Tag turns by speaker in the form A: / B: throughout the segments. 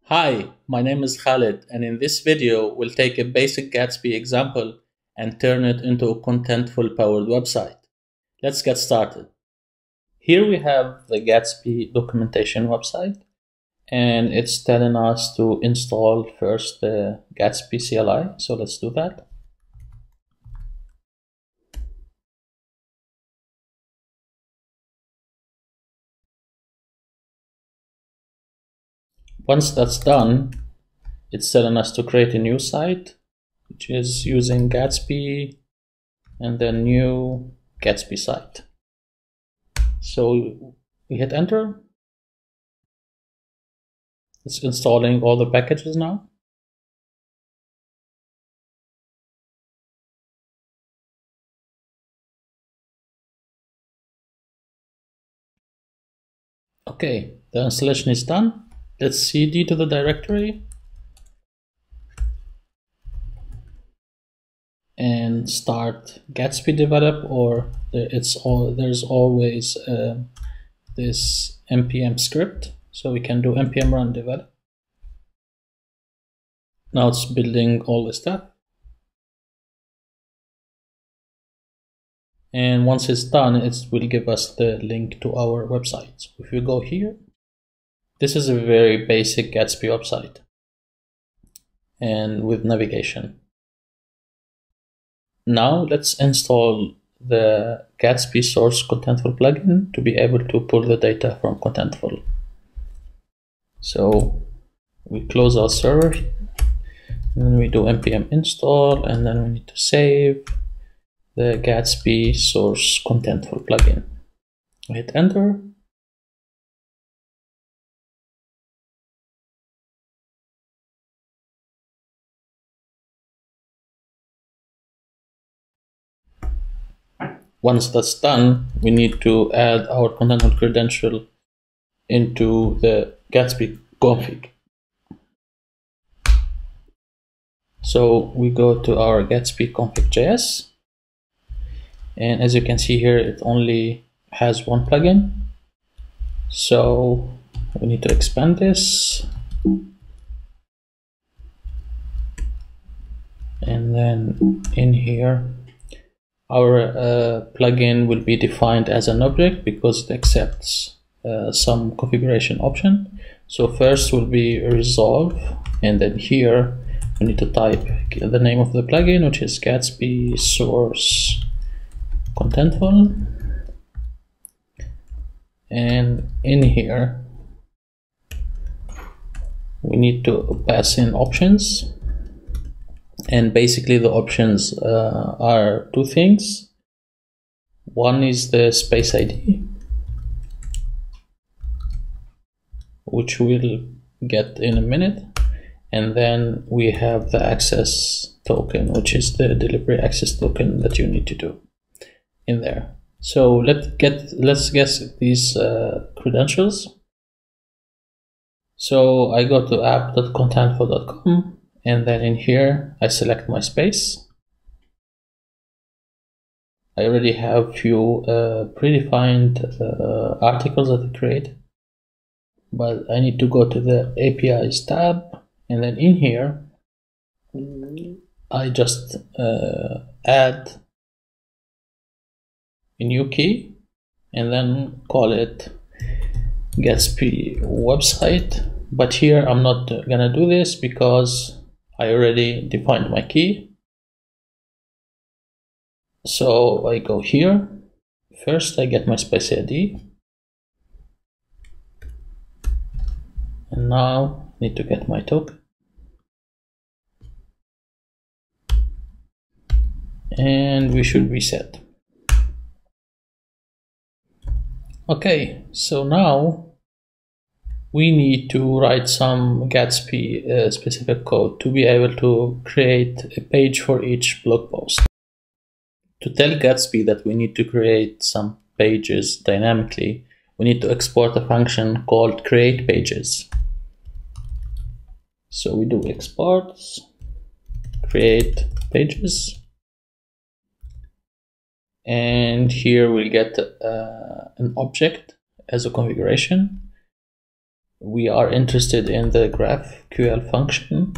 A: Hi, my name is Khalid, and in this video, we'll take a basic Gatsby example and turn it into a contentful powered website. Let's get started. Here we have the Gatsby documentation website, and it's telling us to install first the Gatsby CLI. So let's do that. Once that's done, it's telling us to create a new site, which is using Gatsby and then new Gatsby site. So we hit enter. It's installing all the packages now. Okay, the installation is done. Let's cd to the directory and start Gatsby develop, or there's always this npm script, so we can do npm run develop. Now it's building all the stuff, and once it's done, it will give us the link to our website. So if you go here, this is a very basic Gatsby website and with navigation. Now let's install the Gatsby source Contentful plugin to be able to pull the data from Contentful. So we close our server here, and then we do npm install, and then we need to save the Gatsby source Contentful plugin. We hit enter. Once that's done, we need to add our Contentful credential into the Gatsby config. So we go to our Gatsby config.js, and as you can see here, it only has one plugin. So we need to expand this, and then in here, our plugin will be defined as an object because it accepts some configuration option. So first will be resolve, and then here we need to type the name of the plugin, which is Gatsby source Contentful, and in here we need to pass in options. And basically the options are two things. One is the space ID, which we'll get in a minute, and then we have the access token, which is the delivery access token that you need to do in there. So let's guess these credentials. So I go to app.contentful.com, and then in here I select my space. I already have few predefined articles that I create, but I need to go to the APIs tab, and then in here I just add a new key and then call it Gatsby website. But here I'm not gonna do this because I already defined my key. So I go here. First I get my space ID, and now I need to get my token, and we should reset. Okay, so now we need to write some Gatsby specific code to be able to create a page for each blog post. To tell Gatsby that we need to create some pages dynamically, we need to export a function called create pages. So we do exports, create pages, and here we'll get an object as a configuration. we are interested in the GraphQL function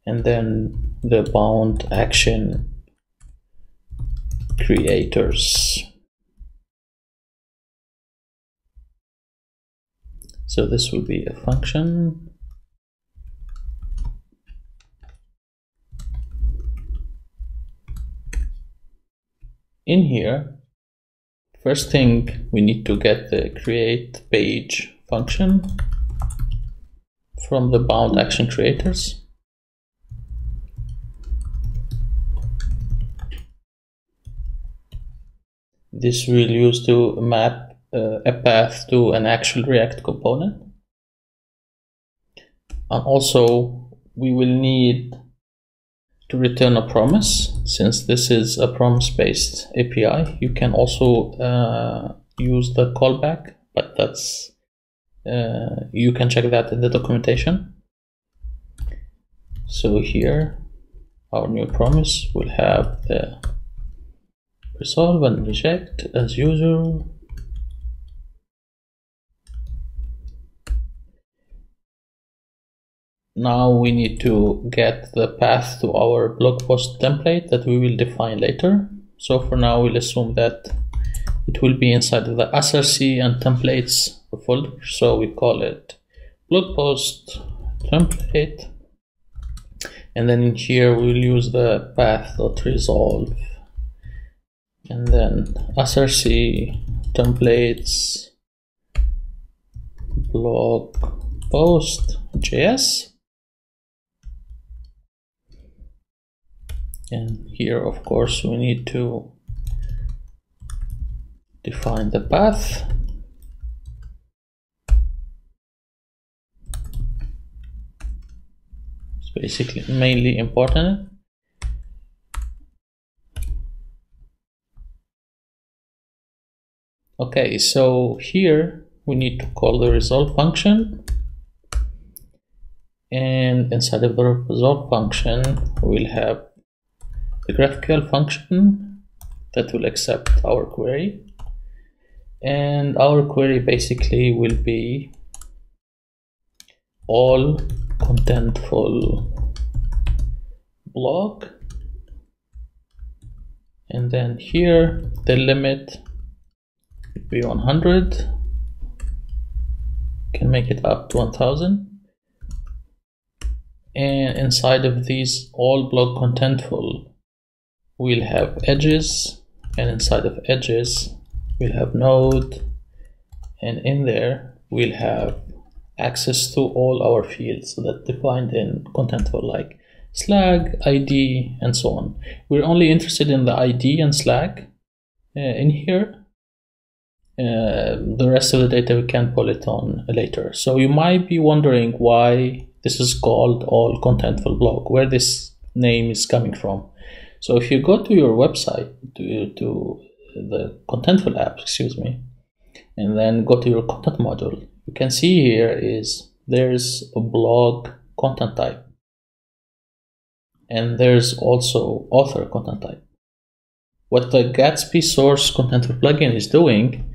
A: and then the bound action creators. So this will be a function. In here, first thing, we need to get the create page function from the bound action creators. This we'll use to map a path to an actual React component. And also we will need to return a promise. Since this is a promise-based API, you can also use the callback, but that's you can check that in the documentation. So here our new promise will have the resolve and reject as usual. Now we need to get the path to our blog post template that we will define later. So for now, we'll assume that it will be inside of the src and templates folder. So we call it blog post template. And then in here, we'll use the path.resolve. And then src templates blog post JS. And here, of course, we need to define the path. It's basically mainly important. Okay, so here we need to call the resolve function. And inside of the resolve function, we'll have the GraphQL function that will accept our query. And our query basically will be all contentful blog. And then here, the limit would be 100. Can make it up to 1000. And inside of these all blog contentful, we'll have edges, and inside of edges we'll have node, and in there we'll have access to all our fields that defined in Contentful, like Slag, ID, and so on. We're only interested in the ID and Slag in here. The rest of the data we can pull it on later. So you might be wondering why this is called all contentful blog, where this name is coming from. So if you go to your website, to the Contentful app, and then go to your content module, you can see here there's a blog content type, and there's also author content type. What the Gatsby source Contentful plugin is doing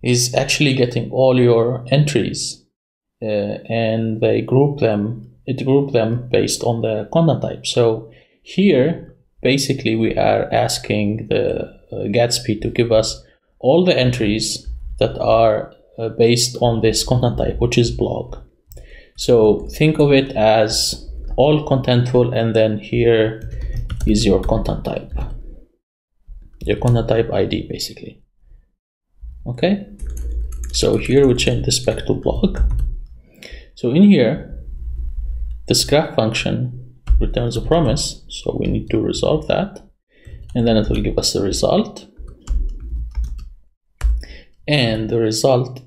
A: is actually getting all your entries and it grouped them based on the content type. So here, basically, we are asking the Gatsby to give us all the entries that are based on this content type, which is blog. So think of it as all contentful, and then here is your content type ID, basically. Okay, so here we change this back to blog. So in here, this graph function returns a promise, so we need to resolve that, and then it will give us the result. And the result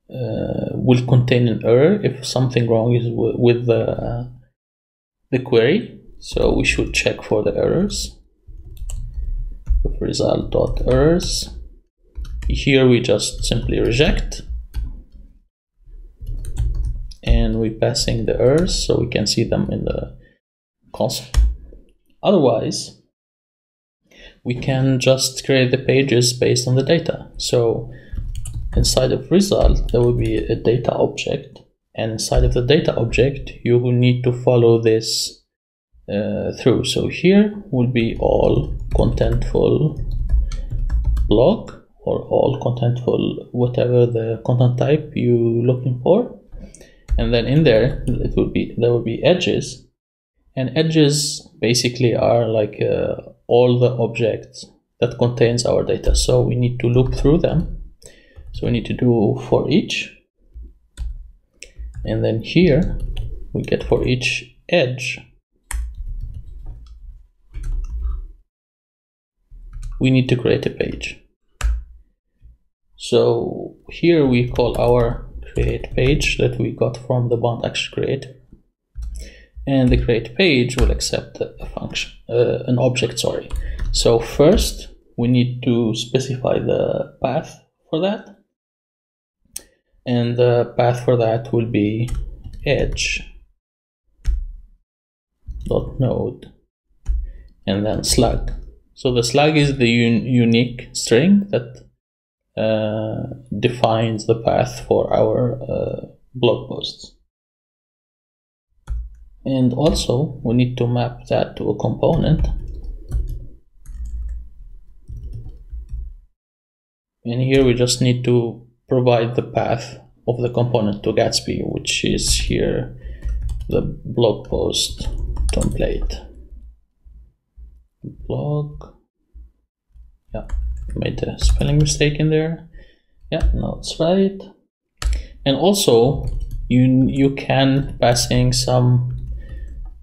A: will contain an error if something wrong is with the query, so we should check for the errors with result.errors. Here we just simply reject, and we're passing the errors so we can see them in the console. Otherwise, we can just create the pages based on the data. So inside of result, there will be a data object, and inside of the data object you will need to follow this through. So here will be all contentful blog, or all contentful, whatever the content type you're looking for, and then in there there will be edges, and edges basically are like all the objects that contains our data. So we need to loop through them. So we need to do for each, and then here we get for each edge we need to create a page. So here we call our create page that we got from the bond action create, and the create page will accept a function, an object, sorry. So first we need to specify the path for that, and the path for that will be edge.node and then slug. So the slug is the unique string that defines the path for our blog posts. And also we need to map that to a component, and here we just need to provide the path of the component to Gatsby, which is here the blog post template. Blog, yeah, made a spelling mistake in there. Yeah, no, it's right. And also you can passing some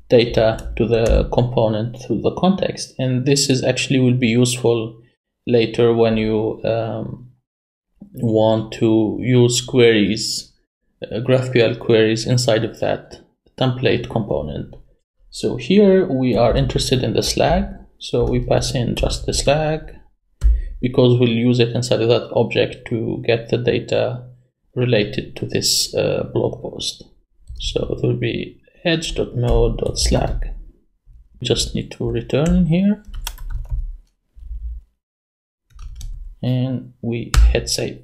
A: data to the component through the context, and this is actually will be useful later when you want to use queries, GraphQL queries inside of that template component. So here we are interested in the slug, so we pass in just the slug because we'll use it inside of that object to get the data related to this blog post. So it will be edge.node.slug. We just need to return here, and we hit save.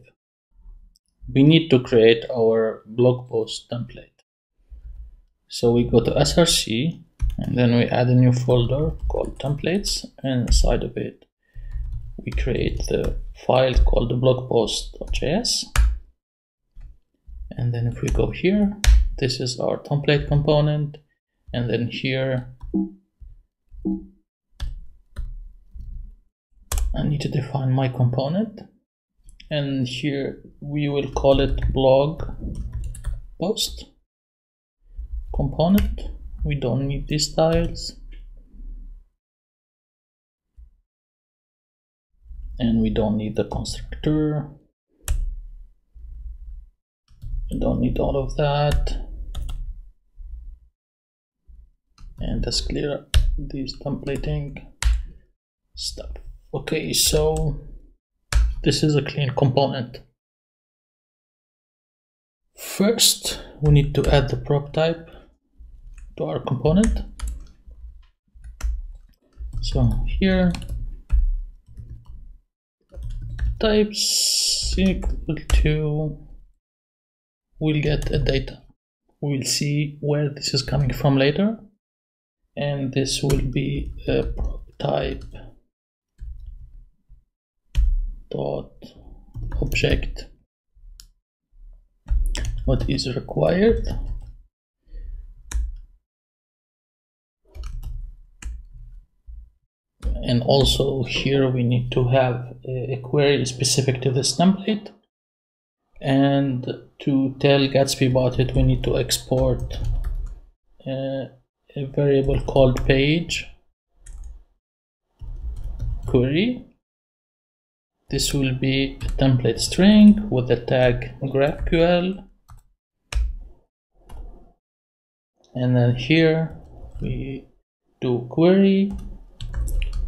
A: We need to create our blog post template. So we go to src, and then we add a new folder called templates, and inside of it we create the file called the blogpost.js. And then if we go here, this is our template component, and then here I need to define my component, and here we will call it blog post component. We don't need these styles, and we don't need the constructor. We don't need all of that, and let's clear up this templating stuff. Okay, so this is a clean component. First we need to add the prop type to our component. So here types equal to, we'll get a data. We'll see where this is coming from later, and this will be a prop type dot object what is required, and also here we need to have a query specific to this template, and to tell Gatsby about it we need to export a variable called page query. This will be a template string with the tag GraphQL, and then here we do query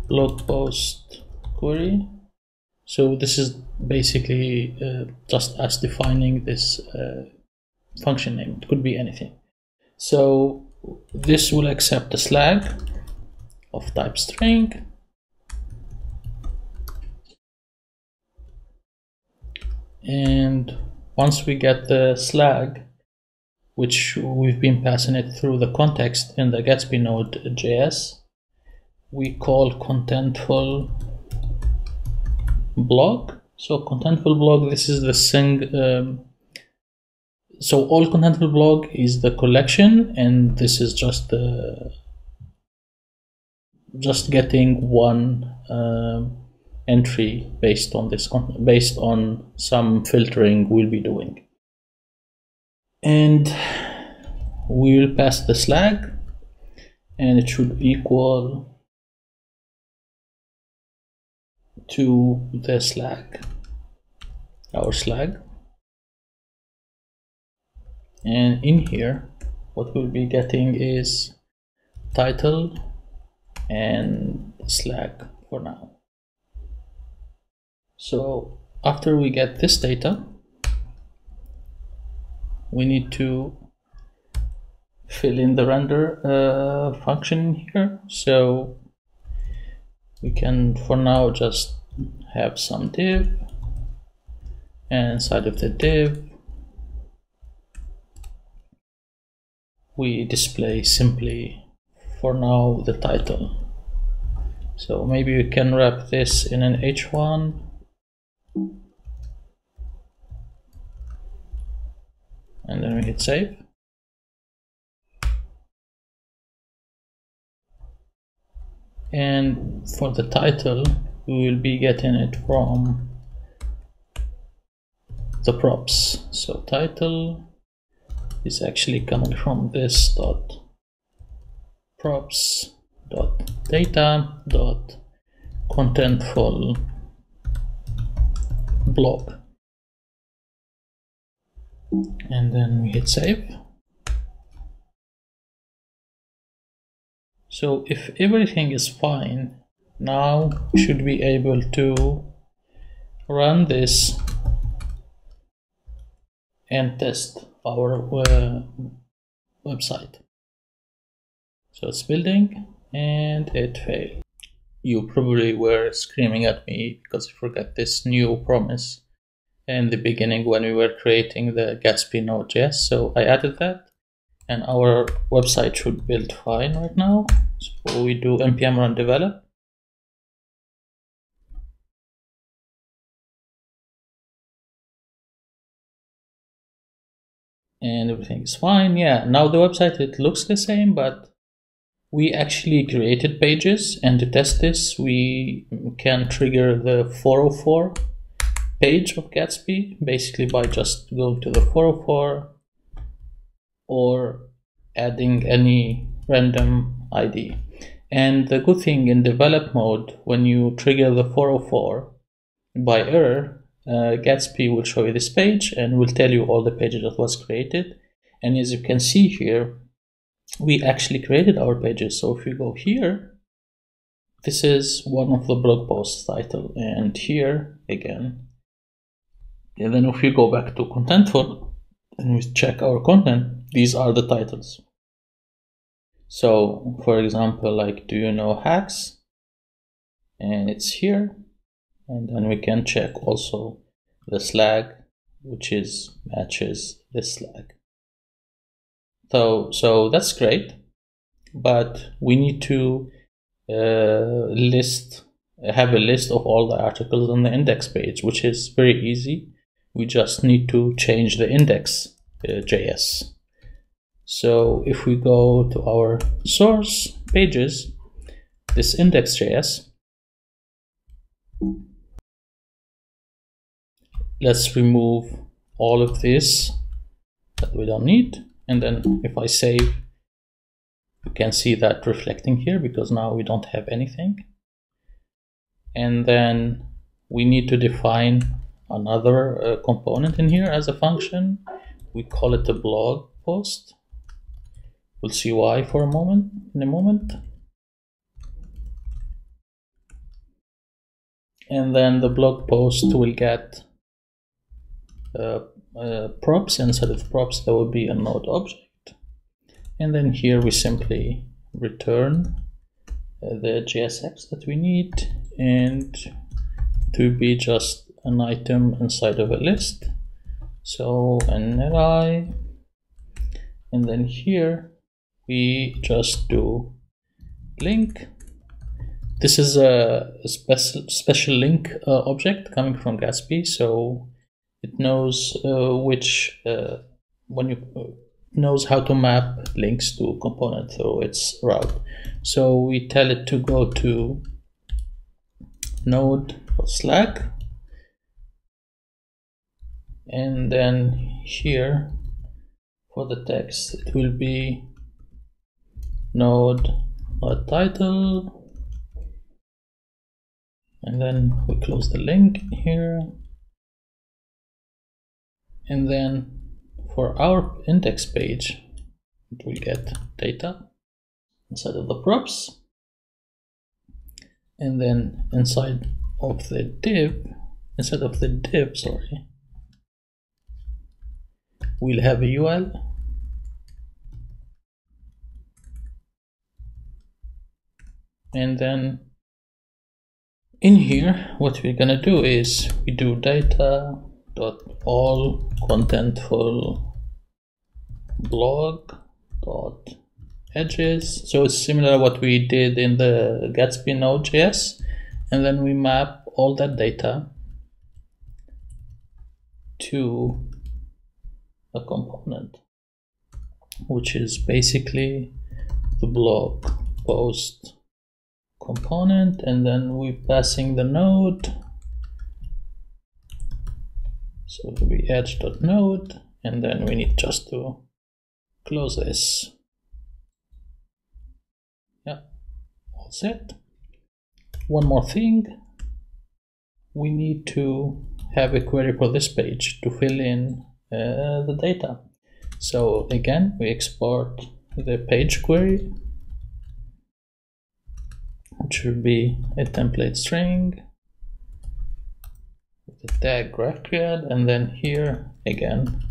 A: blog post query. So this is basically just us defining this function name. It could be anything. So this will accept a slug of type string, and once we get the slug, which we've been passing it through the context in the Gatsby Node.js, we call Contentful blog. So Contentful blog, this is the so all Contentful blog is the collection, and this is just getting one entry based on this, based on some filtering we'll be doing. And we will pass the slag, and it should equal to the slag, our slag. And in here, what we'll be getting is title and slag for now. So after we get this data, we need to fill in the render function here. So we can for now just have some div, and inside of the div we display simply for now the title. So maybe we can wrap this in an h1, and then we hit save. And for the title, we will be getting it from the props. So title is actually coming from this dot props dot data dot contentful blog, and then we hit save. So if everything is fine, now we should be able to run this and test our website. So it's building and it failed. You probably were screaming at me because I forgot this new promise in the beginning when we were creating the Gatsby Node.js. So I added that, and our website should build fine right now. So we do npm run develop. And everything is fine. Yeah, now the website, it looks the same, but we actually created pages, and to test this, we can trigger the 404 page of Gatsby, basically by just going to the 404 or adding any random ID. And the good thing in develop mode, when you trigger the 404 by error, Gatsby will show you this page and will tell you all the pages that was created. And as you can see here, we actually created our pages. So if you go here, this is one of the blog posts title, and here again. And then if you go back to Contentful and we check our content, these are the titles. So for example, like, do you know hacks? And it's here. And then we can check also the slag, which is matches this slag. So that's great, but we need to have a list of all the articles on the index page, which is very easy. We just need to change the index JS. So if we go to our source pages, this index.js, let's remove all of this that we don't need. And then if I save, you can see that reflecting here because now we don't have anything. And then we need to define another component in here as a function. We call it a blog post. We'll see why in a moment. And then the blog post will get props. Instead of props, there will be a node object. And then here we simply return the JSX that we need, and to be just an item inside of a list. So an array, and then here we just do link. This is a special link object coming from Gatsby, so it knows knows how to map links to component through its route. So we tell it to go to node.slack, and then here for the text it will be node title, and then we close the link here, and then for our index page it will get data inside of the props, and then inside of the div we'll have a UL, and then in here what we're gonna do is we do data.all contentful blog.edges. So it's similar to what we did in the Gatsby Node.js, and then we map all that data to a component, which is basically the blog post component, and then we're passing the node, so it will be edge.node, and then we need just to close this. Yeah, all set. One more thing, we need to have a query for this page to fill in the data. So again, we export the page query, which will be a template string with the tag GraphQL, and then here again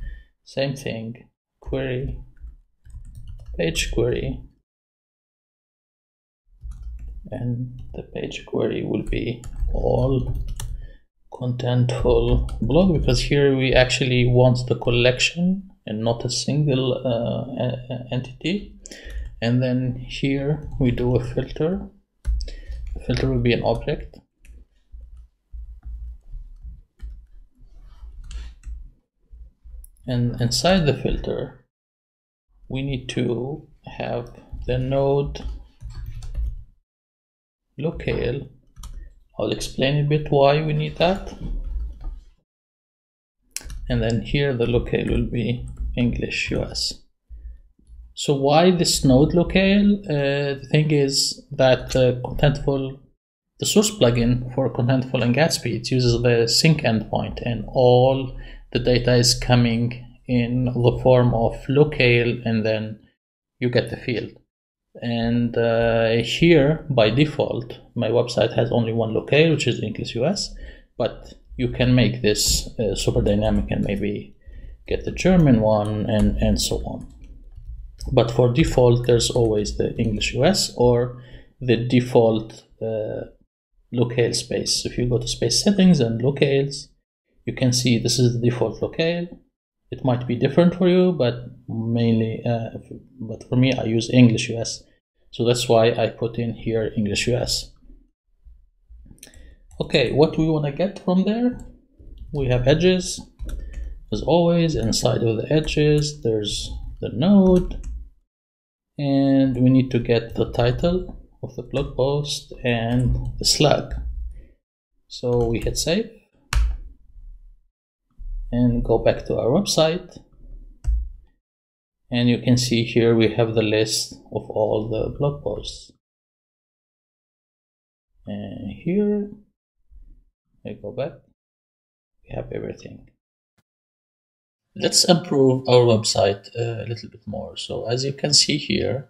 A: same thing, query, page query, and the page query will be all contentful blog, because here we actually want the collection and not a single entity. And then here we do a filter. The filter will be an object, and inside the filter we need to have the node locale. I'll explain a bit why we need that. And then here the locale will be English US. So why this node locale? The thing is that Contentful, the source plugin for Contentful and Gatsby, it uses the sync endpoint, and all the data is coming in the form of locale, and then you get the field. And here by default my website has only one locale, which is English US, but you can make this super dynamic and maybe get the German one and so on. But for default there's always the English US or the default locale space. If you go to space settings and locales, you can see this is the default locale. It might be different for you, but mainly, but for me, I use English US. So that's why I put in here English US. Okay, what do we want to get from there? We have edges. As always, inside of the edges, there's the node. And we need to get the title of the blog post and the slug. So we hit save and go back to our website, and you can see here we have the list of all the blog posts, and here I go back, we have everything. Let's improve our website a little bit more. So as you can see here,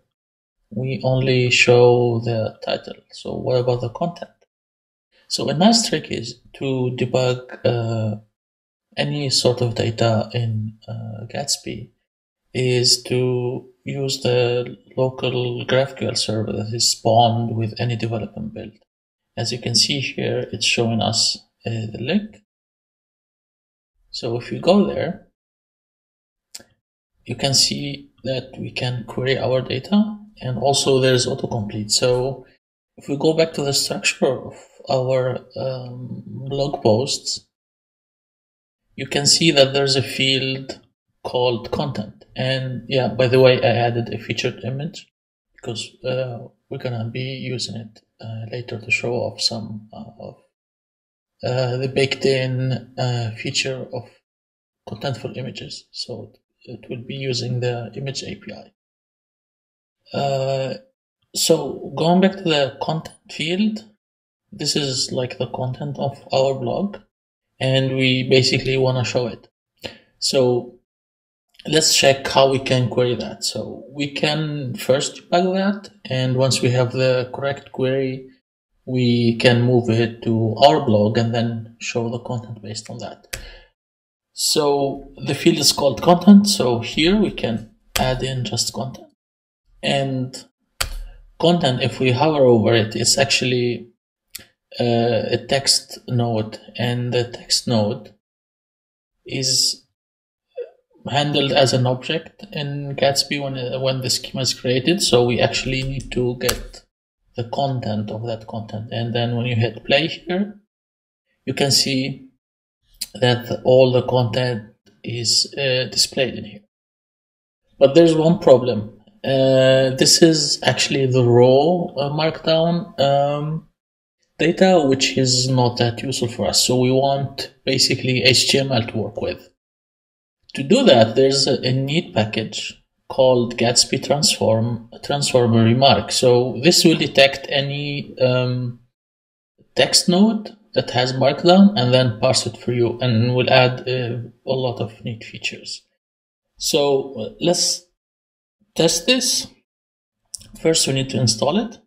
A: we only show the title. So what about the content? So a nice trick is to debug any sort of data in Gatsby is to use the local GraphQL server that is spawned with any development build. As you can see here, it's showing us the link. So if you go there, you can see that we can query our data, and also there's autocomplete. So if we go back to the structure of our blog posts, you can see that there's a field called content. And yeah, by the way, I added a featured image because we're gonna be using it later to show off some of the baked-in feature of Contentful images. So it will be using the image API. So going back to the content field, this is like the content of our blog, and we basically want to show it. So let's check how we can query that. So we can first debug that, and once we have the correct query, we can move it to our blog and then show the content based on that. So the field is called content. So here we can add in just content. And content, if we hover over it, it's actually a text node, and the text node is handled as an object in Gatsby when the schema is created. So we actually need to get the content of that content, and then when you hit play here, you can see that all the content is displayed in here. But there's one problem. This is actually the raw markdown data, which is not that useful for us. So we want basically HTML to work with. To do that, there's a neat package called Gatsby transformer remark. So this will detect any text node that has markdown and then parse it for you, and will add a lot of neat features. So let's test this. First, we need to install it.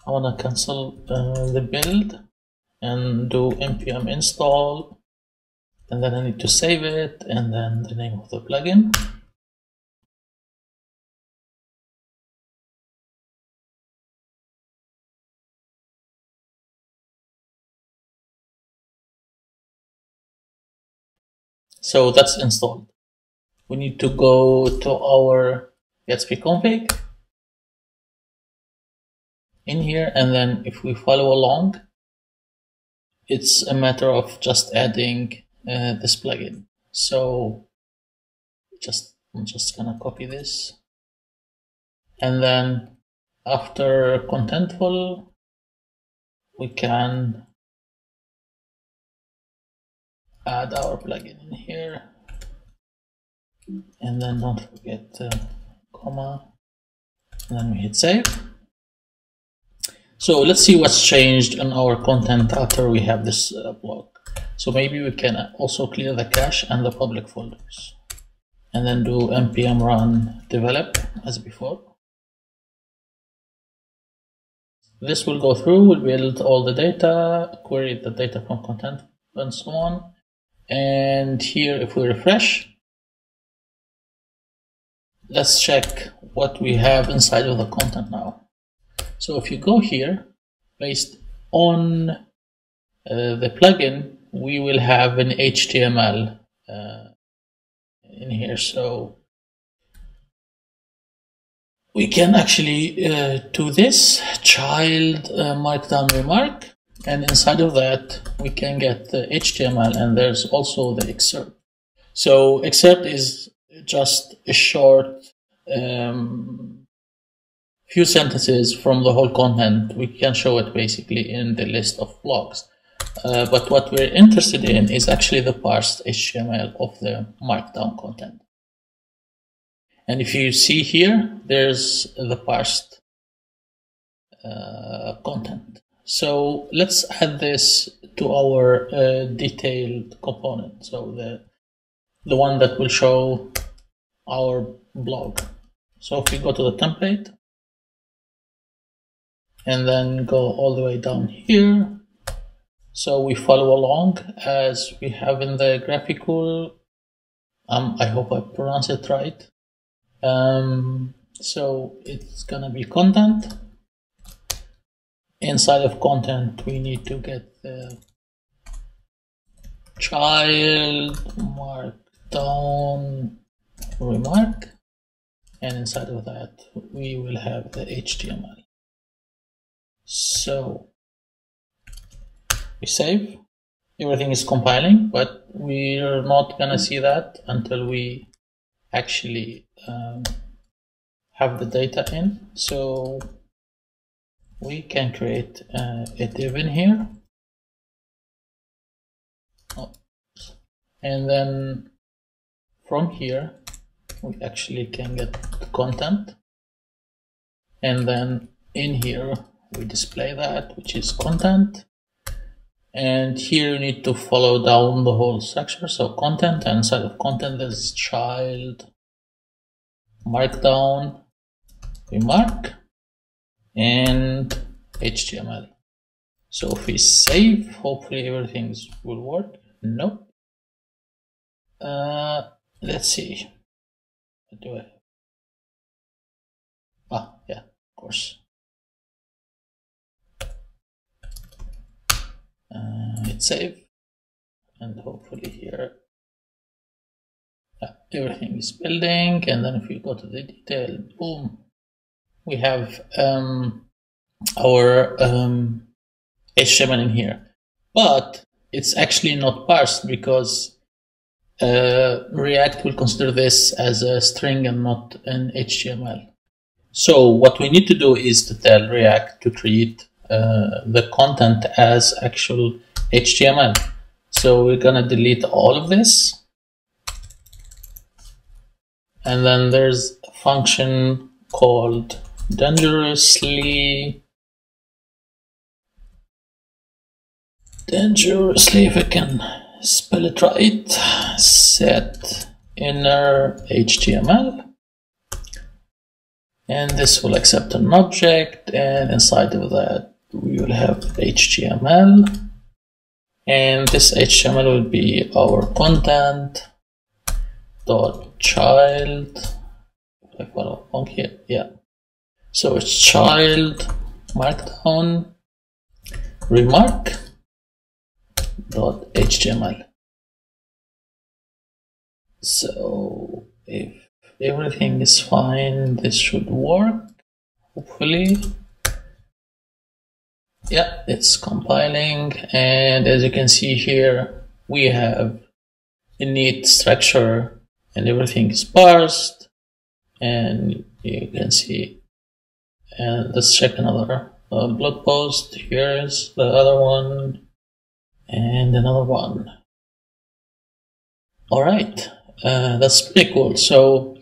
A: I want to cancel the build and do npm install, and then I need to save it, and then the name of the plugin. So that's installed. We need to go to our Gatsby config in here, and then if we follow along, it's a matter of just adding this plugin. So I'm just gonna copy this, and then after Contentful, we can add our plugin in here, and then don't forget comma, and then we hit save. So let's see what's changed in our content after we have this blog. So maybe we can also clear the cache and the public folders, and then do npm run develop as before. This will go through, will build all the data, query the data from content, and so on. And here, if we refresh, let's check what we have inside of the content now. So if you go here, based on the plugin, we will have an HTML in here. So we can actually do this child markdown remark, and inside of that we can get the HTML, and there's also the excerpt. So excerpt is just a short few sentences from the whole content. We can show it basically in the list of blogs. But what we're interested in is actually the parsed HTML of the markdown content. And if you see here, there's the parsed content. So let's add this to our detailed component. So the one that will show our blog. So if we go to the template and then go all the way down here, so we follow along as we have in the graphical. I hope I pronounce it right. So it's gonna be content. Inside of content, we need to get the child markdown remark, and inside of that we will have the HTML. So we save. Everything is compiling, but we're not gonna see that until we actually have the data in. So we can create a div in here, and then from here we actually can get the content, and then in here we display that, which is content. And here you need to follow down the whole structure. So content, and inside of content there's child, markdown, remark, and HTML. So if we save, hopefully everything will work. Nope. Let's see. What do I have? Ah, yeah, of course. Hit save, and hopefully here everything is building. And then if we go to the detail, boom, we have our HTML in here, but it's actually not parsed because React will consider this as a string and not an HTML. So what we need to do is to tell React to treat the content as actual HTML. So we're gonna delete all of this, and then there's a function called dangerously, if I can spell it right, set inner HTML. And this will accept an object, and inside of that we will have HTML, and this HTML will be our content dot child. If I follow along here, yeah. So it's child markdown remark dot HTML. So if everything is fine, this should work, hopefully. Yeah, it's compiling, and as you can see here, we have a neat structure and everything is parsed, and you can see. And let's check another blog post. Here's the other one and another one. All right, that's pretty cool. So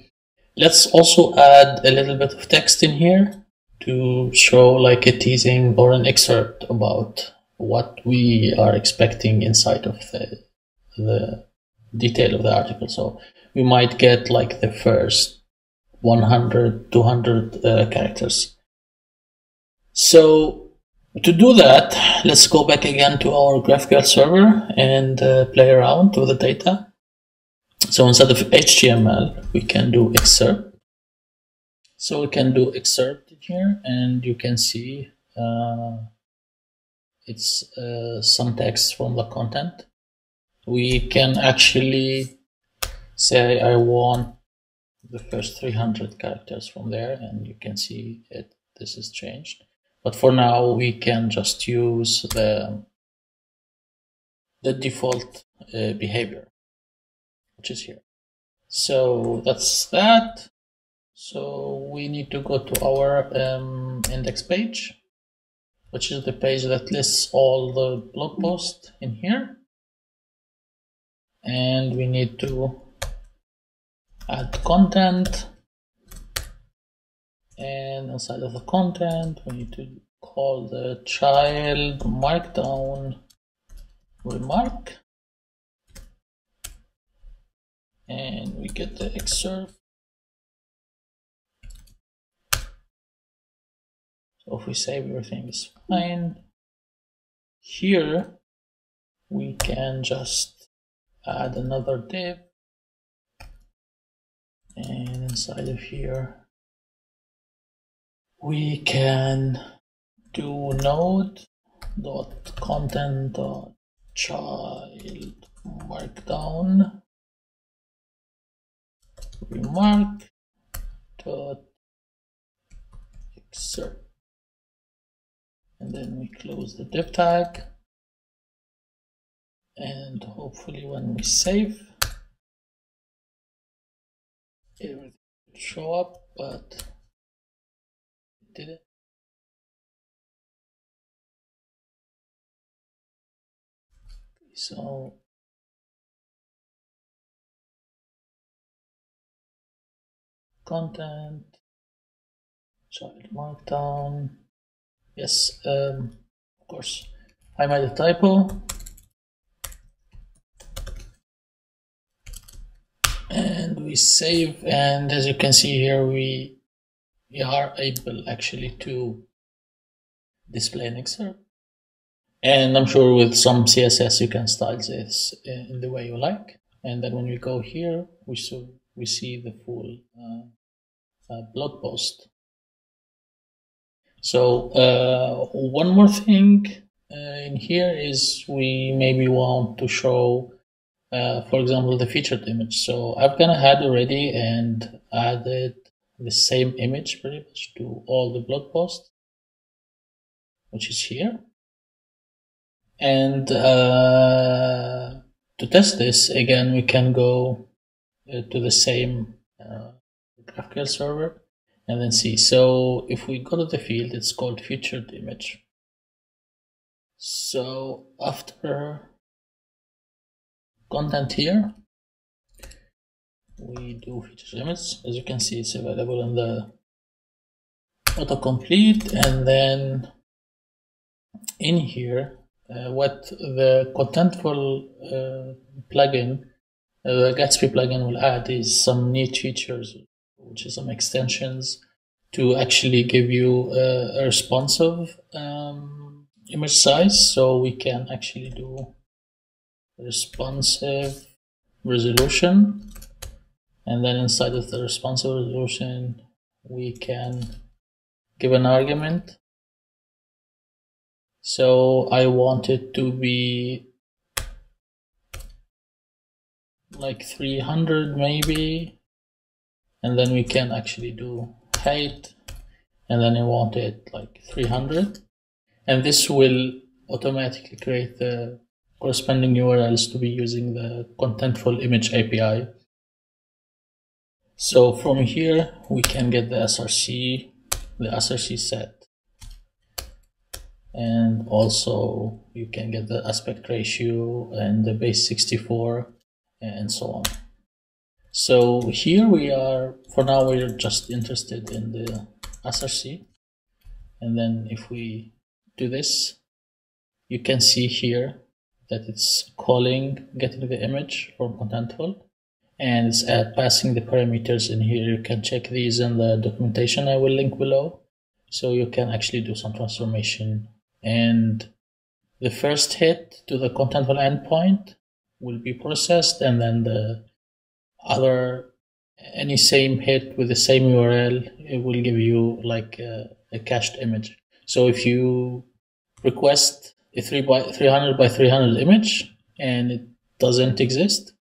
A: let's also add a little bit of text in here to show like a teasing or an excerpt about what we are expecting inside of the detail of the article. So we might get like the first 100, 200 characters. So to do that, let's go back again to our GraphQL server and play around with the data. So instead of HTML, we can do excerpt. So we can do excerpt here, and you can see it's some text from the content. We can actually say I want the first 300 characters from there, and you can see it. This is changed. But for now, we can just use the default behavior, which is here. So that's that. So we need to go to our index page, which is the page that lists all the blog posts in here. And we need to add content. And inside of the content, we need to call the child markdown remark. And we get the excerpt. So if we save, everything is fine. Here we can just add another div, and inside of here we can do node.content.child markdown remark dot excerpt, and then we close the div tag, and hopefully when we save it will show up, but it didn't. So content, child markdown. Yes, of course, I made a typo. And we save, and as you can see here, we are able actually to display an excerpt. And I'm sure with some CSS you can style this in the way you like. And then when we go here, we see the full blog post. So one more thing in here is we maybe want to show, for example, the featured image. So I've gone ahead already and added the same image pretty much to all the blog posts, which is here. And to test this, again, we can go to the same GraphQL server and then see. So if we go to the field, it's called featured image. So after content here, we do featured image. As you can see, it's available in the autocomplete, and then in here, what the Contentful plugin, the Gatsby plugin will add is some neat features, which is some extensions to actually give you a responsive image size. So we can actually do responsive resolution, and then inside of the responsive resolution, we can give an argument. So I want it to be like 300 maybe, and then we can actually do height, and then I want it like 300, and this will automatically create the corresponding URLs to be using the Contentful image API. So from here we can get the SRC set, and also you can get the aspect ratio and the base 64 and so on. So here we are, for now we're just interested in the SRC, and then if we do this, you can see here that it's getting the image from Contentful, and it's passing the parameters in here. You can check these in the documentation I will link below, so you can actually do some transformation, and the first hit to the Contentful endpoint will be processed, and then the any same hit with the same URL, it will give you like a cached image. So if you request a 300 by 300 image and it doesn't exist,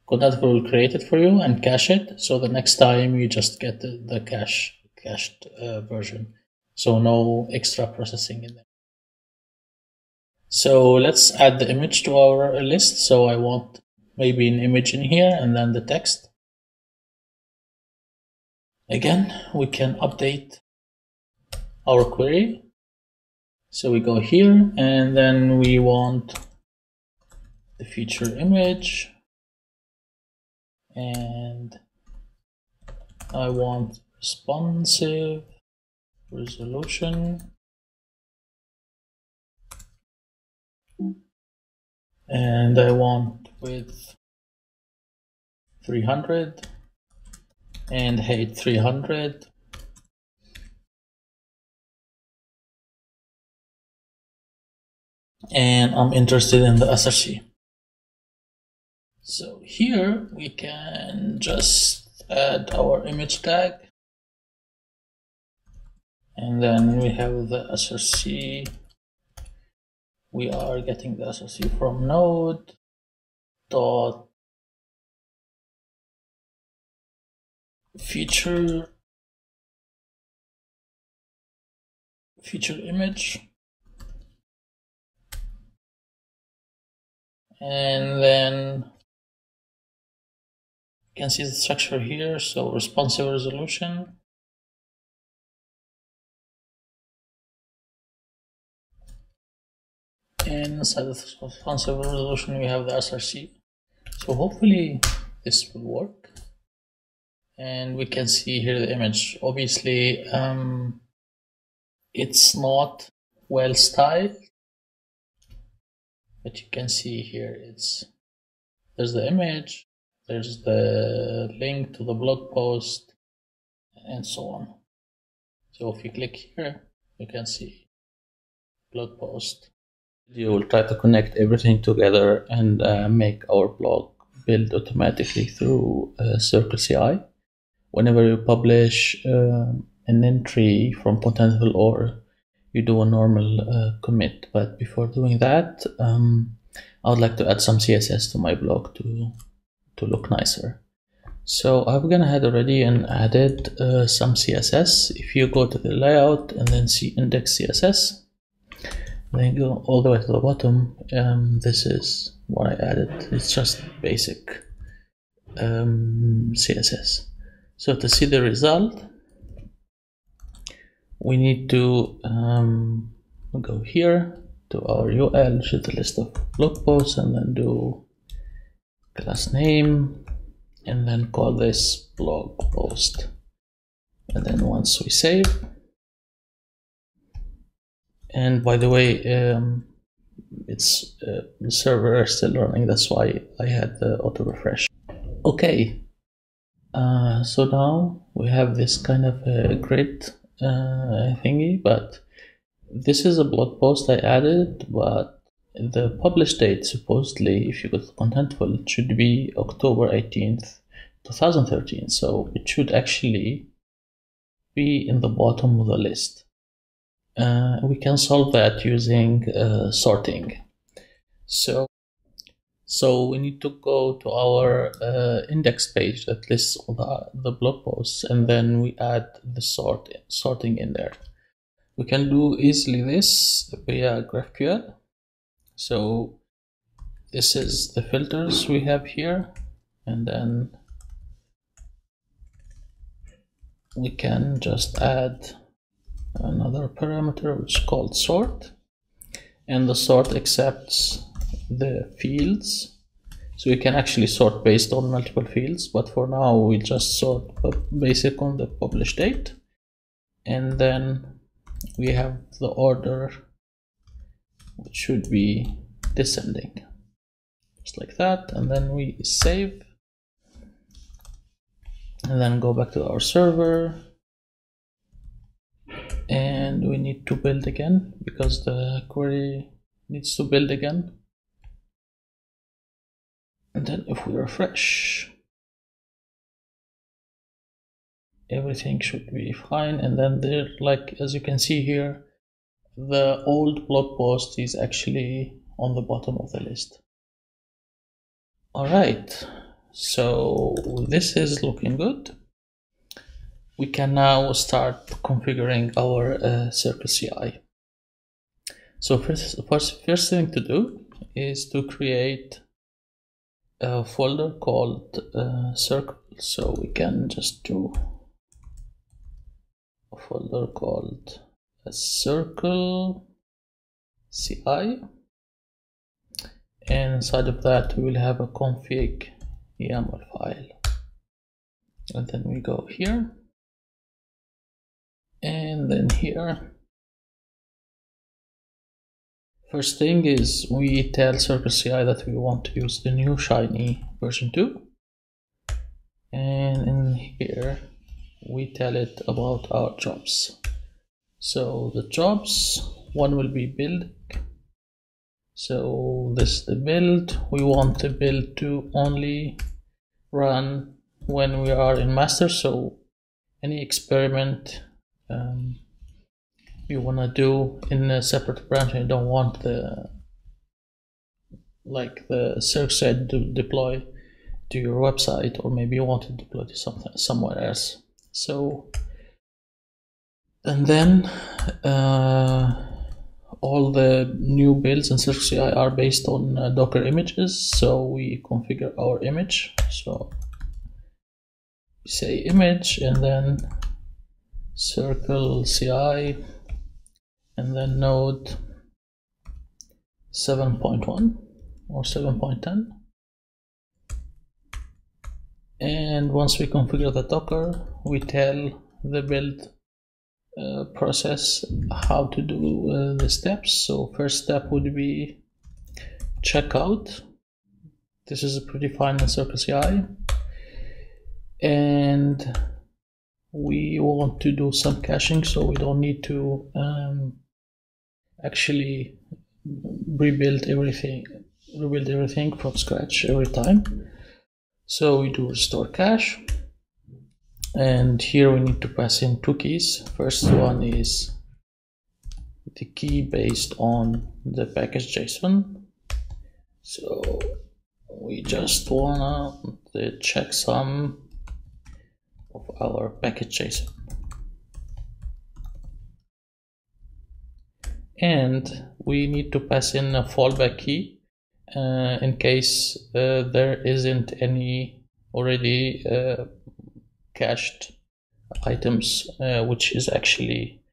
A: Contentful will create it for you and cache it. So the next time you just get the cached version. So no extra processing in there. So let's add the image to our list. So I want maybe an image in here and then the text. Again, we can update our query. So we go here and then we want the feature image, and I want responsive resolution, and I want width 300 and height 300. And I'm interested in the SRC. So here we can just add our image tag, and then we have the SRC. We are getting the SRC from node dot feature image, and then you can see the structure here. So responsive resolution, and inside the responsive resolution we have the src. So hopefully this will work, and we can see here the image. Obviously it's not well styled, but you can see here there's the image, there's the link to the blog post, and so on. So if you click here, you can see blog post. You will try to connect everything together and make our blog build automatically through Circle CI. Whenever you publish an entry from Contentful, or you do a normal commit. But before doing that, I would like to add some CSS to my blog to look nicer. So I've gone ahead already and added some CSS. If you go to the layout and then see index CSS, then go all the way to the bottom, this is what I added. It's just basic CSS. So to see the result, we need to go here to our UL, which is the list of blog posts, and then do class name, and then call this blog post. And then once we save, and by the way, it's the server is still running, that's why I had the auto refresh. Okay, so now we have this kind of a grid thingy, but this is a blog post I added, but the publish date, supposedly, if you go to Contentful, it should be October 18th, 2013. So it should actually be in the bottom of the list. We can solve that using sorting. So we need to go to our index page that lists all the blog posts, and then we add the sorting in there. We can do easily this via GraphQL. So this is the filters we have here, and then we can just add another parameter which is called sort, and the sort accepts the fields. So you can actually sort based on multiple fields, but for now we'll just sort basic on the publish date, and then we have the order which should be descending, just like that. And then we save, and then go back to our server, and we need to build again because the query needs to build again. And then if we refresh, everything should be fine. And then there, like as you can see here, the old blog post is actually on the bottom of the list. All right, so this is looking good. We can now start configuring our Circle CI. So first thing to do is to create a folder called Circle. So we can just do a folder called Circle CI, and inside of that we will have a config YAML file, and then we go here, and then here. First thing is we tell Circle CI that we want to use the new Shiny version 2, and in here we tell it about our jobs. So the jobs, one will be build. So this is the build. We want the build to only run when we are in master. So any experiment you want to do in a separate branch, and you don't want the server side to deploy to your website, or maybe you want to deploy to somewhere else. So, and then all the new builds in CircleCI are based on Docker images. So we configure our image. So we say image and then CircleCI and then node 7.1 or 7.10. And once we configure the Docker, we tell the build process how to do the steps. So first step would be checkout. This is predefined in CircleCI, and we want to do some caching, so we don't need to actually rebuild everything from scratch every time. So we do restore cache, and here we need to pass in two keys. First one is the key based on the package JSON. So we just wanna the checksum of our package JSON, and we need to pass in a fallback key in case there isn't any already cached items, which is actually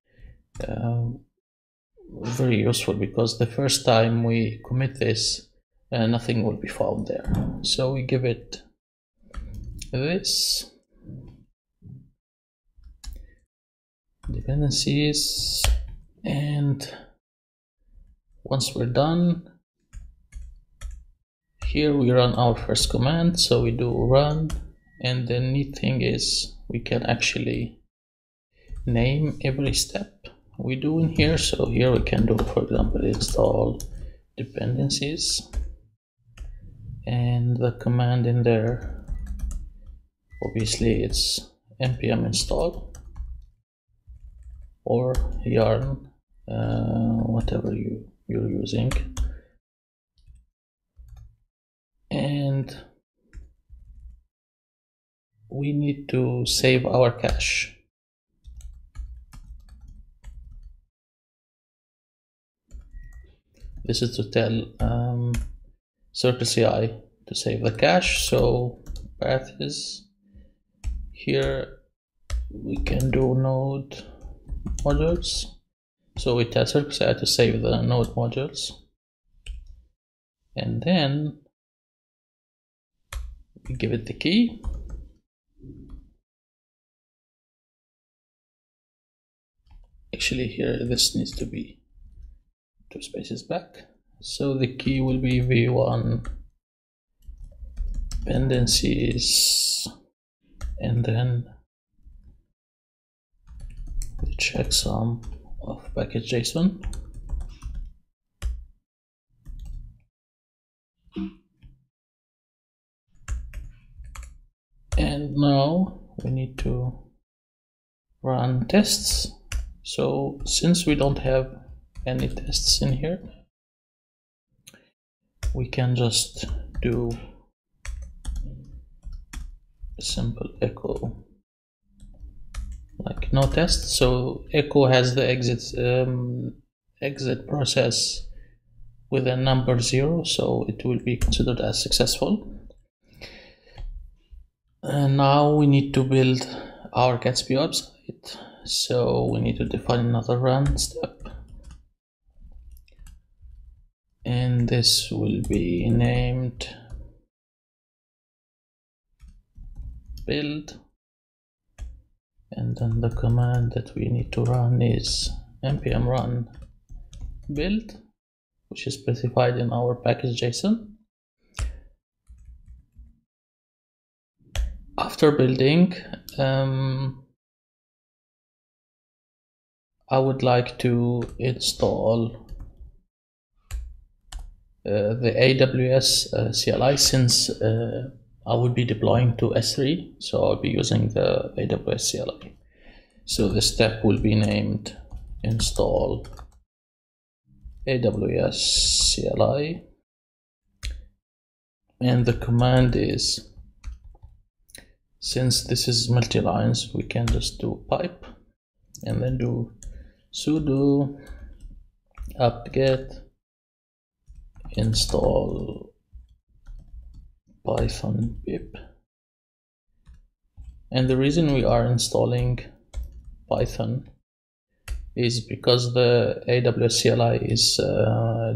A: very useful, because the first time we commit this, nothing will be found there. So we give it this dependencies, and once we're done, here we run our first command. So we do run, and the neat thing is we can actually name every step we do in here. So here we can do, for example, install dependencies, and the command in there, obviously it's npm install or yarn, whatever you're using. And we need to save our cache. This is to tell CircleCI to save the cache. So path is here. We can do node modules. So we tell CircleCI to save the node modules, and then we give it the key. Actually, here this needs to be 2 spaces back. So the key will be v1 dependencies, and then the checksum of package JSON. And now we need to run tests. So since we don't have any tests in here, we can just do a simple echo like no test. So echo has the exit process with a number 0, so it will be considered as successful. And now we need to build our Gatsby website. So we need to define another run step, and this will be named build, and then the command that we need to run is npm run build, which is specified in our package JSON. After building, I would like to install the AWS CLI, since I will be deploying to S3, so I'll be using the AWS CLI. So the step will be named install AWS CLI, and the command is since this is multi-lines, we can just do pipe and then do sudo apt-get install python pip. And the reason we are installing Python is because the AWS CLI is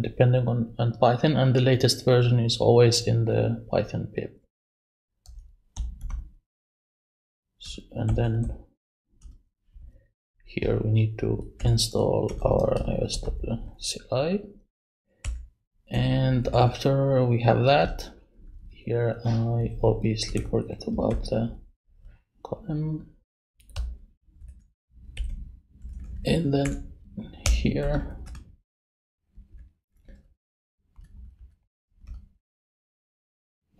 A: depending on Python, and the latest version is always in the Python pip. So, and then here we need to install our AWS CLI. And after we have that, here I obviously forget about the column. And then here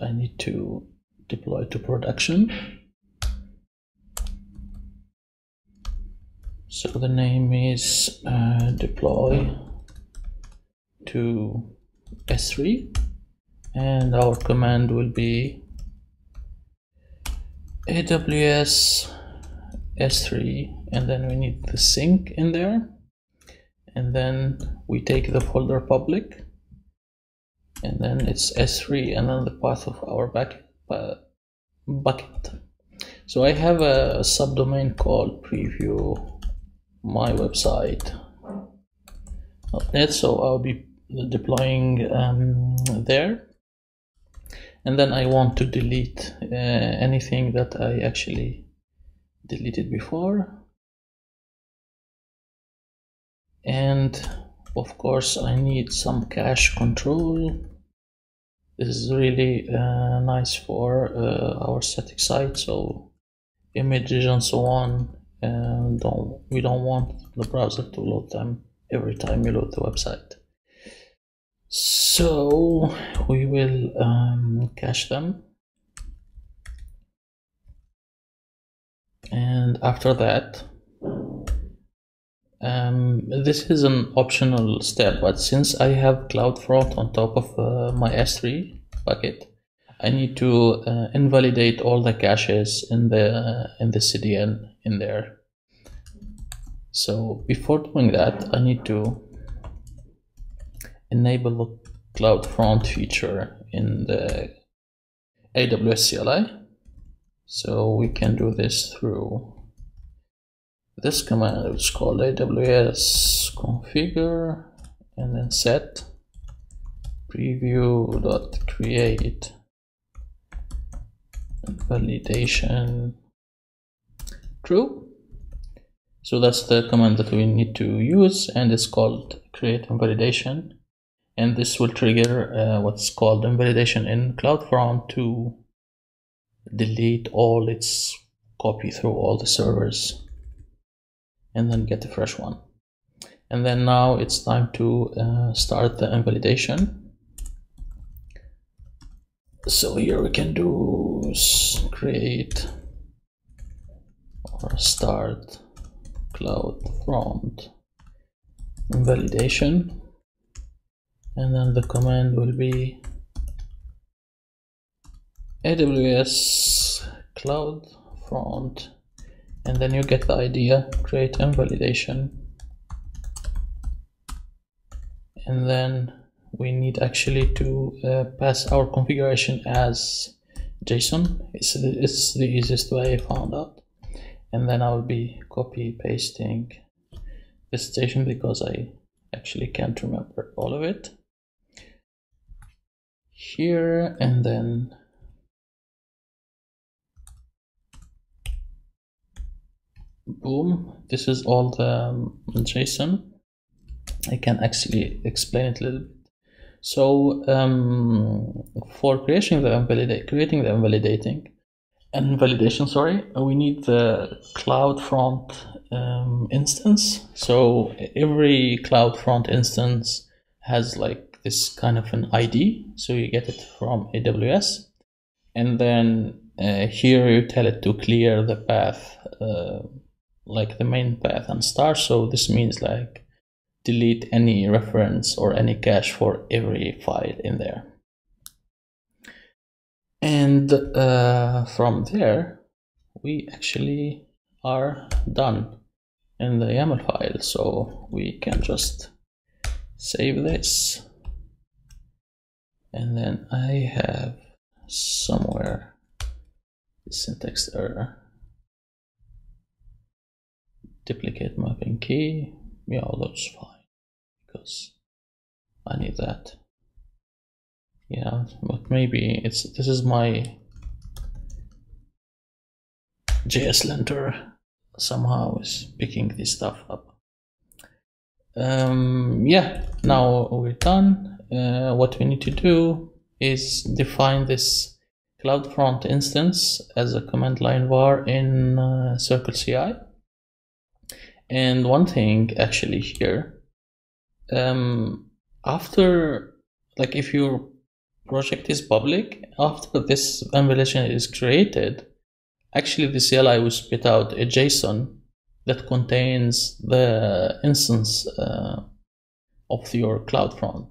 A: I need to deploy to production. So the name is deploy to S3, and our command will be AWS S3, and then we need the sync in there, and then we take the folder public, and then it's S3 and then the path of our bucket. So I have a subdomain called preview my website.net, so I'll be deploying there, and then I want to delete anything that I actually deleted before, and of course I need some cache control. This is really nice for our static site, so images and so on, we don't want the browser to load them every time you load the website. So we will cache them, and after that this is an optional step, but since I have CloudFront on top of my S3 bucket, I need to invalidate all the caches in the CDN in there. So before doing that, I need to enable the CloudFront feature in the AWS CLI. So we can do this through this command, which is called AWS configure, and then set preview.create validation true. So that's the command that we need to use, and it's called create invalidation, and this will trigger what's called invalidation in CloudFront to delete all its copy through all the servers and then get a fresh one. And then now it's time to start the invalidation. So here we can do create or start CloudFront invalidation, and then the command will be AWS CloudFront, and then you get the idea, create invalidation. And then we need actually to pass our configuration as JSON. It's the easiest way I found out. And then I'll be copy pasting this station because I actually can't remember all of it here, and then boom, this is all the JSON. I can actually explain it a little bit. So for creating the invalidation, we need the CloudFront instance. So every CloudFront instance has like this kind of an ID, so you get it from AWS, and then here you tell it to clear the path, like the main path and star. So this means like delete any reference or any cache for every file in there. And from there, we actually are done in the YAML file, so we can just save this. And then I have somewhere the syntax error. Duplicate mapping key. Yeah, that's fine because I need that. Yeah, but maybe this is my JS linter somehow is picking this stuff up. Yeah, now we're done. What we need to do is define this CloudFront instance as a command line var in Circle CI. And one thing actually here, after, like, if your project is public, after this emulation is created, actually the CLI will spit out a JSON that contains the instance of your CloudFront.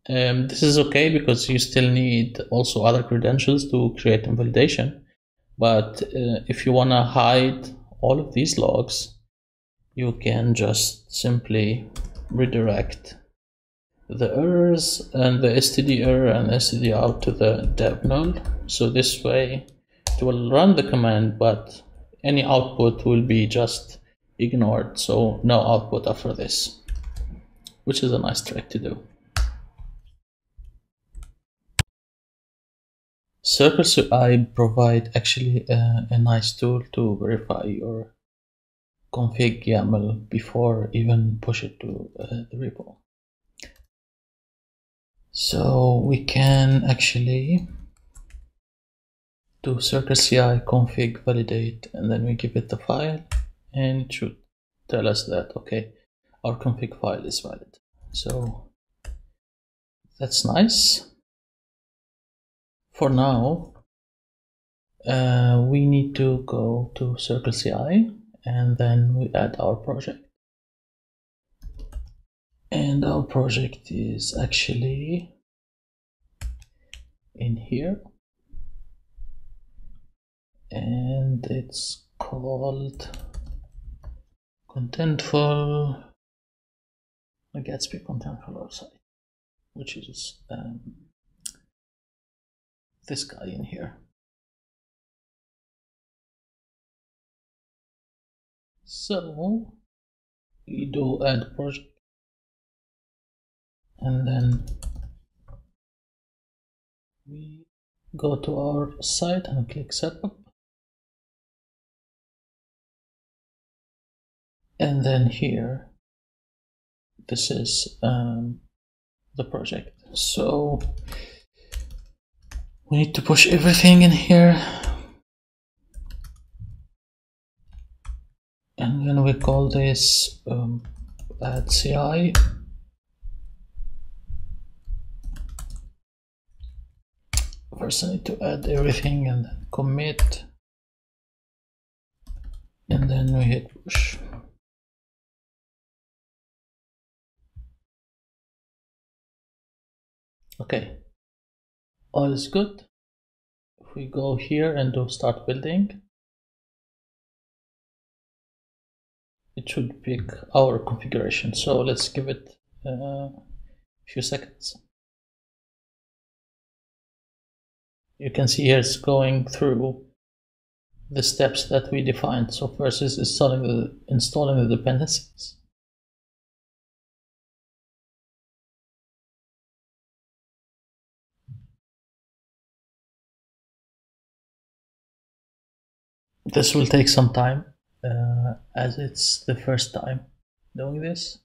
A: This is okay because you still need also other credentials to create invalidation. But if you want to hide all of these logs, you can just simply redirect the errors and the std error and std out to the dev null. So this way it will run the command, but any output will be just ignored. So no output after this, which is a nice trick to do. Circle CI provide actually a nice tool to verify your config YAML before even push it to the repo. So we can actually do circle CI config validate, and then we give it the file, and it should tell us that, okay, our config file is valid. So that's nice. For now, we need to go to Circle CI, and then we add our project. And our project is actually in here, and it's called Contentful, a Gatsby Contentful website, which is this guy in here. So we do add project, and then we go to our site and click setup, and then here this is the project. So we need to push everything in here, and then we call this add CI. First I need to add everything and then commit, and then we hit push. Okay, all is good. If we go here and do start building, it should pick our configuration. So let's give it a few seconds. You can see here it's going through the steps that we defined. So first is installing the dependencies. This will take some time as it's the first time doing this.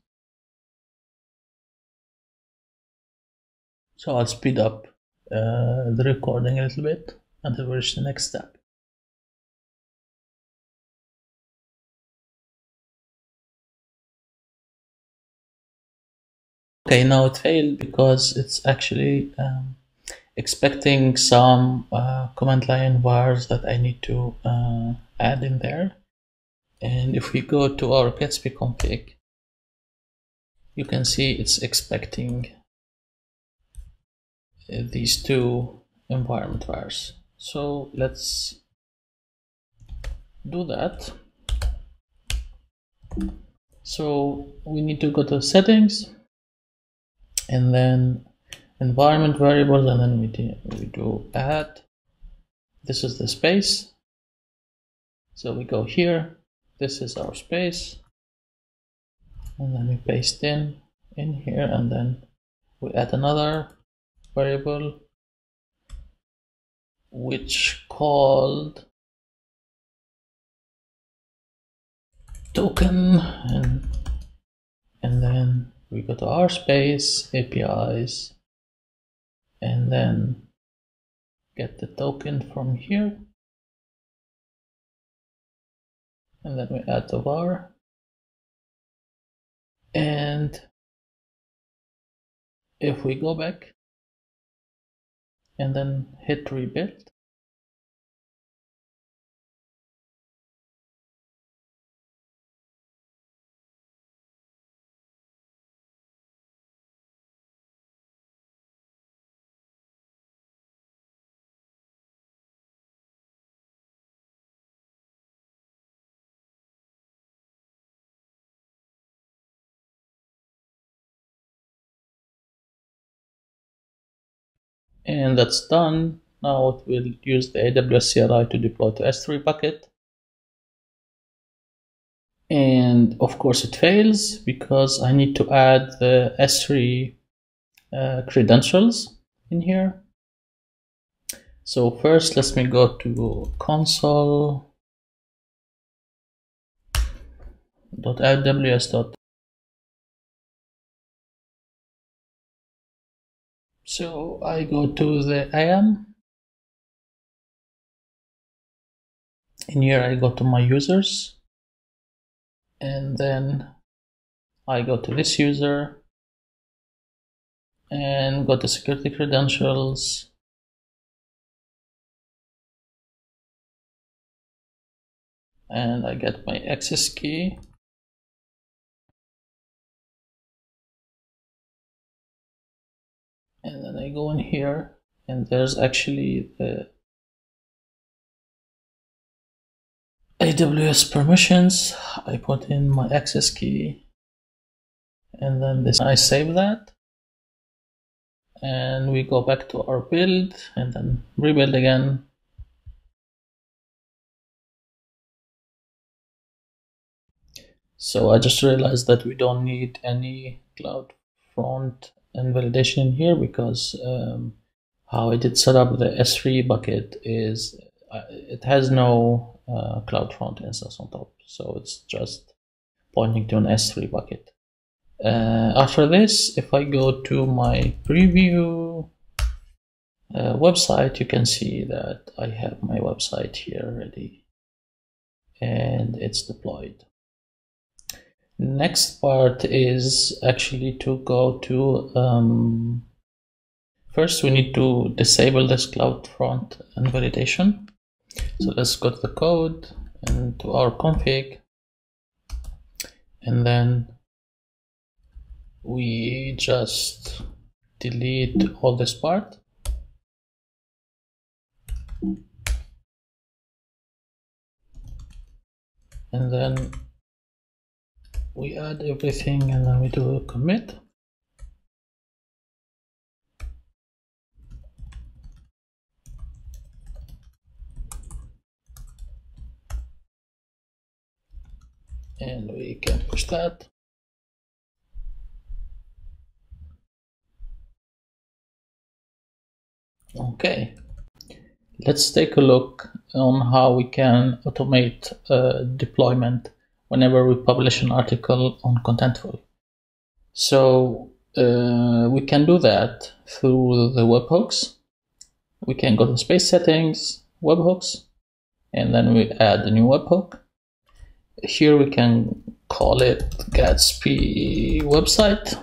A: So I'll speed up the recording a little bit until we reach the next step. Okay, now it failed because it's actually expecting some command line vars that I need to add in there. And if we go to our Gatsby config, you can see it's expecting these two environment vars. So let's do that, so we need to go to settings and then environment variables, and then we do add. This is the space. So we go here. This is our space, and then we paste in here, and then we add another variable which called token, and then we go to our space APIs, and then get the token from here, and then we add the var, and if we go back and then hit rebuild, and that's done. Now it will use the AWS CLI to deploy to S3 bucket. And of course it fails because I need to add the S3 credentials in here. So first, let me go to console.aws. So I go to the IAM. In here I go to my users, and then I go to this user and go to security credentials, and I get my access key, and then I go in here, and there's actually the AWS permissions. I put in my access key, and then this, I save that, and we go back to our build and then rebuild again. So I just realized that we don't need any CloudFront and validation in here, because how I did set up the S3 bucket is it has no CloudFront instance on top, so it's just pointing to an S3 bucket. After this, if I go to my preview website, you can see that I have my website here ready and it's deployed. Next part is actually to go to first we need to disable this CloudFront and validation. So let's go to the code and to our config, and then we just delete all this part. And then we add everything, and then we do a commit. And we can push that. Okay, let's take a look on how we can automate deployment whenever we publish an article on Contentful. So we can do that through the webhooks. We can go to space settings, webhooks, and then we add a new webhook. Here we can call it Gatsby website,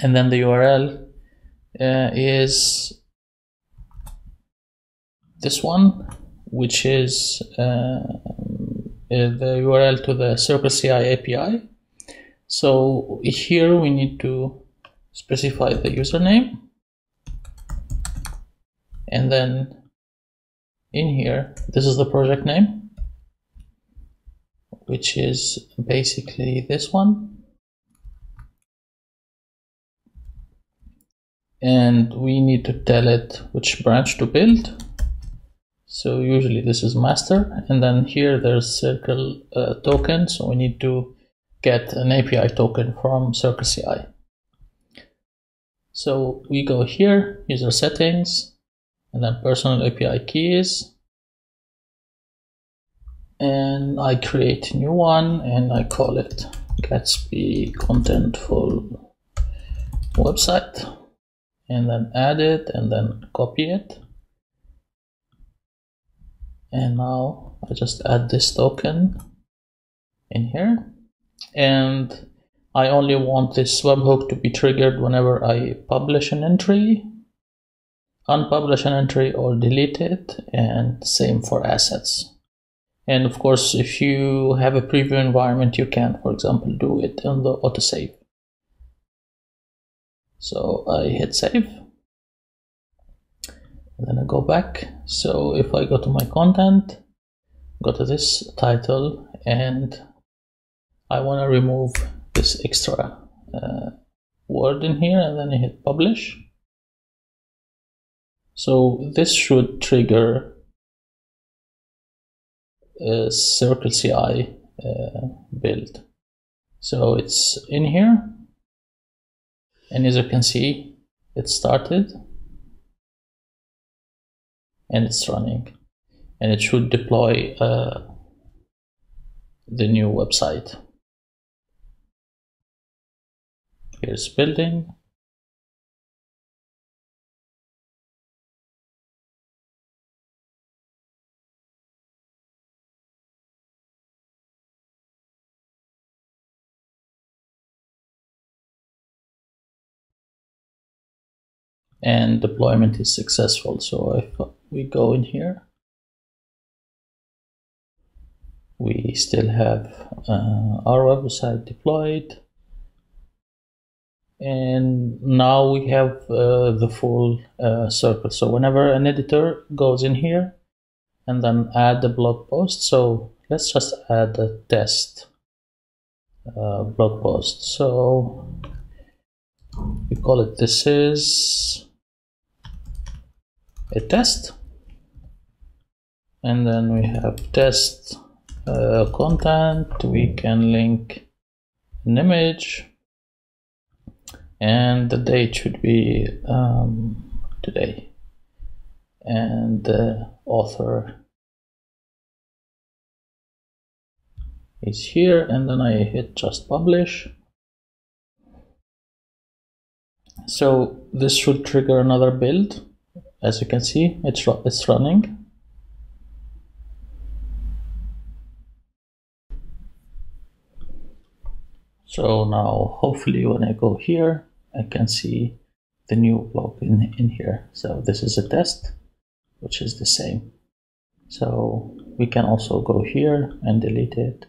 A: and then the URL is this one, which is the URL to the CircleCI API. So here we need to specify the username, and then in here, this is the project name. which is basically this one. And we need to tell it which branch to build. So usually this is master, and then here there's circle token, so we need to get an API token from Circle CI. So we go here, user settings, and then personal API keys, and I create a new one and I call it Gatsby Contentful website, and then add it and then copy it. And now I just add this token in here, and I only want this webhook to be triggered whenever I publish an entry, unpublish an entry, or delete it, and same for assets. And of course, if you have a preview environment, you can, for example, do it in the autosave. So I hit save, and then I go back. So if I go to my content, go to this title, and I want to remove this extra word in here, and then I hit publish. So this should trigger a Circle CI build. So it's in here, and as you can see, it started and it's running, and it should deploy the new website. Here's building. And deployment is successful. So if we go in here, we still have our website deployed, and now we have the full circle. So whenever an editor goes in here and then add the blog post, so let's just add a test blog post. So we call it this is a test, and then we have test content. We can link an image, and the date should be today, and the author is here, and then I hit just publish. So this should trigger another build. As you can see, it's running. So now hopefully when I go here, I can see the new blog in here. So this is a test, which is the same. So we can also go here and delete it.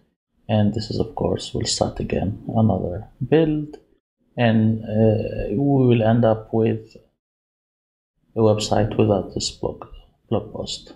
A: And this is, of course, we'll start again, another build. And we will end up with a website without this blog post.